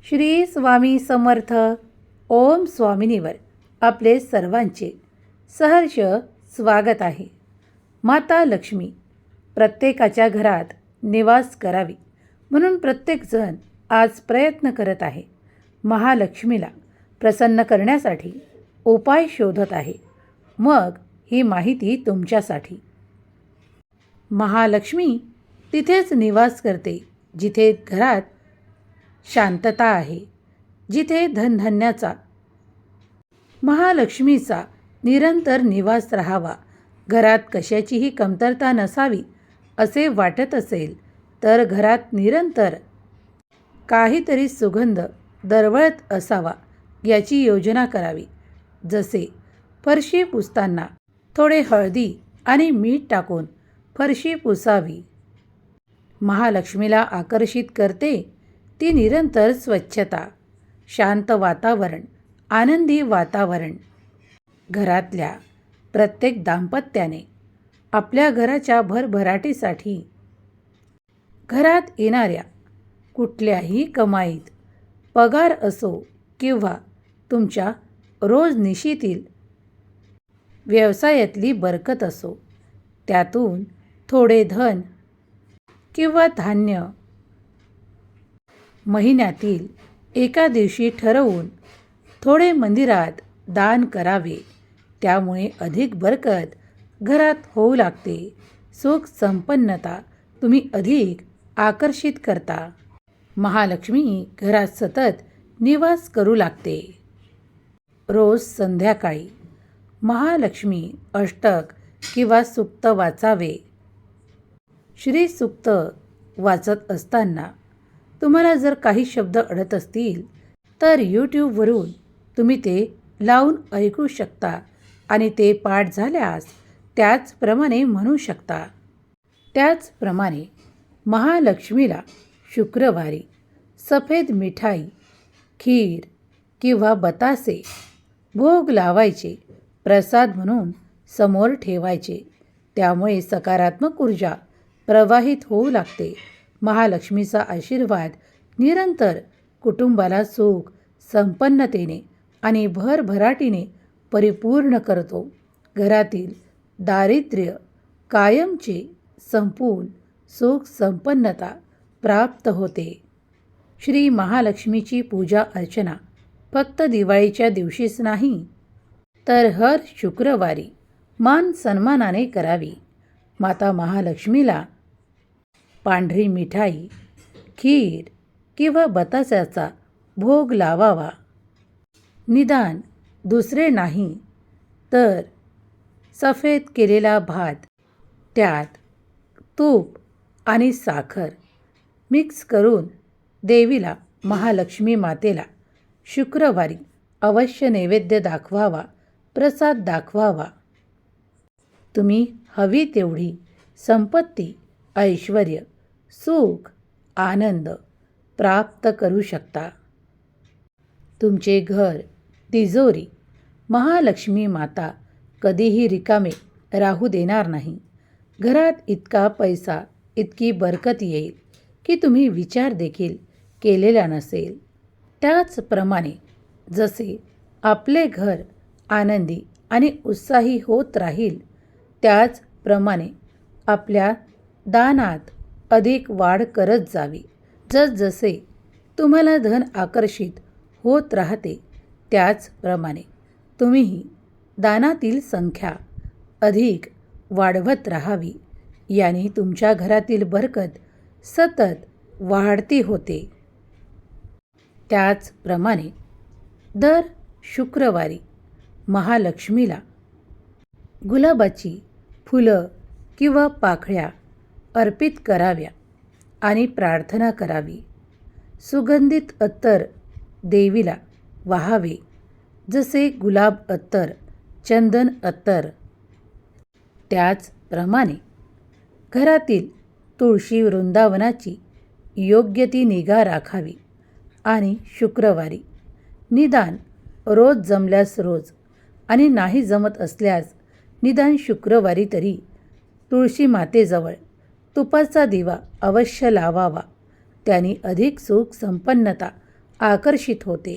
श्री स्वामी समर्थ. ओम स्वामिनीवर आपले सर्वांचे सहर्ष स्वागत आहे. माता लक्ष्मी प्रत्येकाच्या घरात निवास करावी म्हणून प्रत्येकजण आज प्रयत्न करत आहे. महालक्ष्मीला प्रसन्न करण्यासाठी उपाय शोधत आहे. मग ही माहिती तुमच्यासाठी. महालक्ष्मी तिथेच निवास करते जिथे घरात शांतता आहे, जिथे धनधान्याचा महालक्ष्मीचा निरंतर निवास राहावा. घरात कशाचीही कमतरता नसावी असे वाटत असेल तर घरात निरंतर काहीतरी सुगंध दरवळत असावा याची योजना करावी. जसे फरशी पुसताना थोडे हळदी आणि मीठ टाकून फरशी पुसावी. महालक्ष्मीला आकर्षित करते ती निरंतर स्वच्छता, शांत वातावरण, आनंदी वातावरण. घरातल्या प्रत्येक दाम्पत्याने आपल्या घराच्या भरभराटीसाठी घरात येणाऱ्या कुठल्याही कमाईत, पगार असो किंवा तुमच्या रोजनिशीतील व्यवसायातली बरकत असो, त्यातून थोडे धन किंवा धान्य महिन्यातील एका दिवशी ठरवून थोडे मंदिरात दान करावे. त्यामुळे अधिक बरकत घरात होऊ लागते. सुख संपन्नता तुम्ही अधिक आकर्षित करता. महालक्ष्मी घरात सतत निवास करू लागते. रोज संध्याकाळी महालक्ष्मी अष्टक किंवा सुक्त वाचावे. श्री सुक्त वाचत असताना तुम्हाला जर काही शब्द अडत असतील तर यूट्यूबवरून तुम्ही ते लावून ऐकू शकता आणि ते पाठ झाल्यास त्याचप्रमाणे म्हणू शकता. त्याचप्रमाणे महालक्ष्मीला शुक्रवारी सफेद मिठाई, खीर किंवा बतासे भोग लावायचे, प्रसाद म्हणून समोर ठेवायचे. त्यामुळे सकारात्मक ऊर्जा प्रवाहित होऊ लागते. महालक्ष्मीचा आशीर्वाद निरंतर कुटुंबाला सुख, संपन्नतेने आणि भरभराटीने परिपूर्ण करतो. घरातील दारिद्र्य कायमचे संपून सुख संपन्नता प्राप्त होते. श्री महालक्ष्मीची पूजा अर्चना फक्त दिवाळीच्या दिवशीच नाही तर हर शुक्रवारी मान सन्मानाने करावी. माता महालक्ष्मीला पांढरी मिठाई, खीर किंवा बतास्याचा भोग लावावा. निदान दुसरे नाही तर सफेद केलेला भात, त्यात तूप आणि साखर मिक्स करून देवीला, महालक्ष्मी मातेला शुक्रवारी अवश्य नैवेद्य दाखवावा, प्रसाद दाखवावा. तुम्ही हवी तेवढी संपत्ती, ऐश्वर्य, सुख, आनंद प्राप्त करू शकता. तुमचे घर, तिजोरी महालक्ष्मी माता कधीही रिकामे राहू देणार नाही. घरात इतका पैसा, इतकी बरकत येईल की तुम्ही विचार देखील केलेला नसेल. त्याचप्रमाणे जसे आपले घर आनंदी आणि उत्साही होत राहील, त्याचप्रमाणे आपल्या दानात अधिक वाढ करत जावी. जसजसे तुम्हाला धन आकर्षित होत राहते, त्याचप्रमाणे तुम्हीही दानातील संख्या अधिक वाढवत राहावी. याने तुमच्या घरातील बरकत सतत वाढती होते. त्याचप्रमाणे दर शुक्रवारी महालक्ष्मीला गुलाबाची फुलं किंवा पाकळ्या अर्पित कराव्या आणि प्रार्थना करावी. सुगंधित अत्तर देवीला वाहावे, जसे गुलाब अत्तर, चंदन अत्तर. त्याचप्रमाणे घरातील तुळशी वृंदावनाची योग्य ती निगा राखावी आणि शुक्रवारी निदान रोज जमल्यास रोज आणि नाही जमत असल्यास निदान शुक्रवारी तरी तुळशी मातेजवळ तुपाचा दिवा अवश्य लावावा. त्याने अधिक सुख संपन्नता आकर्षित होते.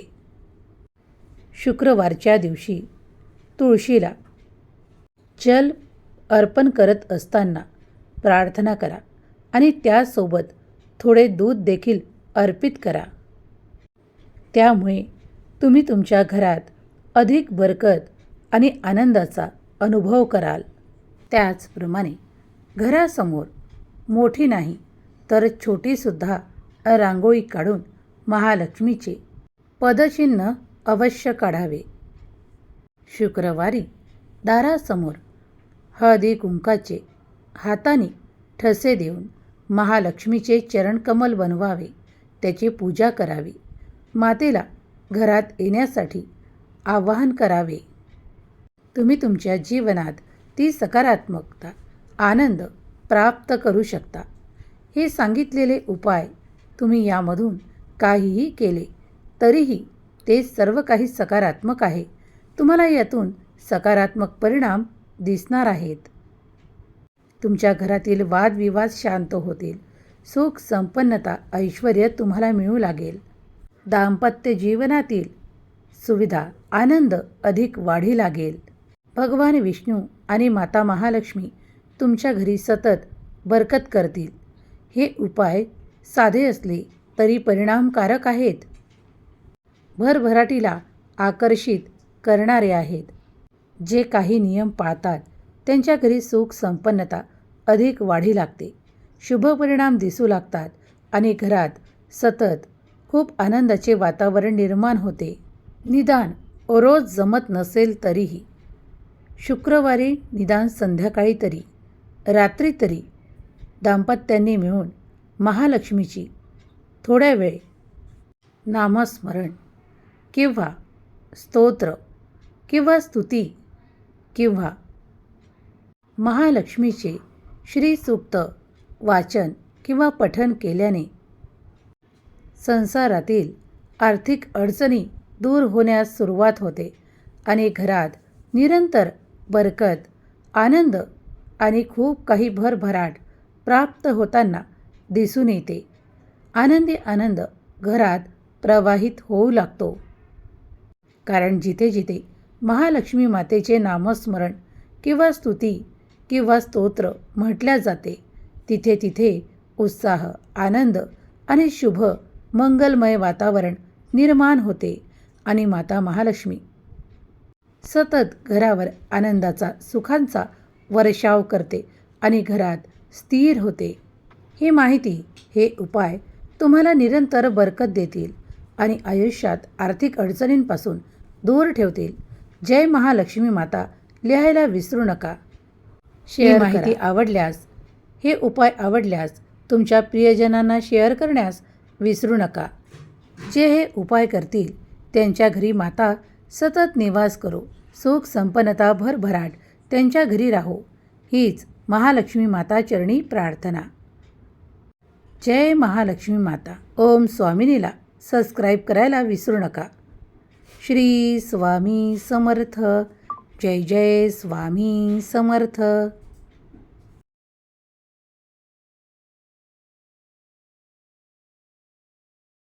शुक्रवारच्या दिवशी तुळशीला जल अर्पण करत असताना प्रार्थना करा आणि त्यासोबत थोडे दूध देखील अर्पित करा. त्यामुळे तुम्ही तुमच्या घरात अधिक बरकत आणि आनंदाचा अनुभव कराल. त्याचप्रमाणे घरासमोर मोठी नाही तर छोटीसुद्धा रांगोळी काढून महालक्ष्मीचे पदचिन्ह अवश्य काढावे. शुक्रवारी दारासमोर हळदी कुंकाचे हाताने ठसे देऊन महालक्ष्मीचे चरणकमल बनवावे, त्याची पूजा करावी. मातेला घरात येण्यासाठी आवाहन करावे. तुम्ही तुमच्या जीवनात ती सकारात्मकता, आनंद प्राप्त करू शकता. हे सांगितलेले उपाय तुम्ही यामधून काहीही केले तरीही ते सर्व काही सकारात्मक आहे. तुम्हाला यातून सकारात्मक परिणाम दिसणार आहेत. तुमच्या घरातील वादविवाद शांत होतील. सुख, संपन्नता, ऐश्वर्य तुम्हाला मिळू लागेल. दाम्पत्य जीवनातील सुविधा, आनंद अधिक वाढी लागेल. भगवान विष्णू आणि माता महालक्ष्मी तुमच्या घरी सतत बरकत करतील. हे उपाय साधे असले तरी परिणामकारक आहेत. भरभराटीला आकर्षित करणारे आहेत. जे काही नियम पाळतात त्यांच्या घरी सुख, संपन्नता अधिक वाढी लागते. शुभ परिणाम दिसू लागतात आणि घरात सतत खूप आनंदाचे वातावरण निर्माण होते. निदान रोज जमत नसेल तरीही शुक्रवारी निदान संध्याकाळी तरी, रात्री तरी दाम्पत्यांनी मिळून महालक्ष्मीची थोड्या वेळ नामस्मरण किंवा स्तोत्र किंवा स्तुती किंवा महालक्ष्मीचे श्रीसूक्त वाचन किंवा पठण केल्याने संसारातील आर्थिक अडचणी दूर होण्यास सुरुवात होते आणि घरात निरंतर बरकत, आनंद आणि खूप काही भरभराट प्राप्त होताना दिसून येते. आनंदी आनंद घरात प्रवाहित होऊ लागतो. कारण जिथे जिथे महालक्ष्मी मातेचे नामस्मरण किंवा स्तुती किंवा स्तोत्र म्हटल्या जाते तिथे तिथे उत्साह, आनंद आणि शुभ मंगलमय वातावरण निर्माण होते आणि माता महालक्ष्मी सतत घरावर आनंदाचा, सुखांचा वर्षाव करते आणि घरात स्थिर होते. ही माहिती, हे उपाय तुम्हाला निरंतर बरकत देतील आणि आयुष्यात आर्थिक अडचणींपासून दूर ठेवतील. जय महालक्ष्मी माता लिहायला विसरू नका. शेअर माहिती आवडल्यास, हे उपाय आवडल्यास तुमच्या प्रियजनांना शेअर करण्यास विसरू नका. जे हे उपाय करतील त्यांच्या घरी माता सतत निवास करो. सुख, संपन्नता, भरभराट त्यांच्या घरी राहो. हीच महालक्ष्मी माता चरणी प्रार्थना. जय महालक्ष्मी माता. ओम स्वामिनीला सबस्क्राईब करायला विसरू नका. श्री स्वामी समर्थ. जय जय स्वामी समर्थ.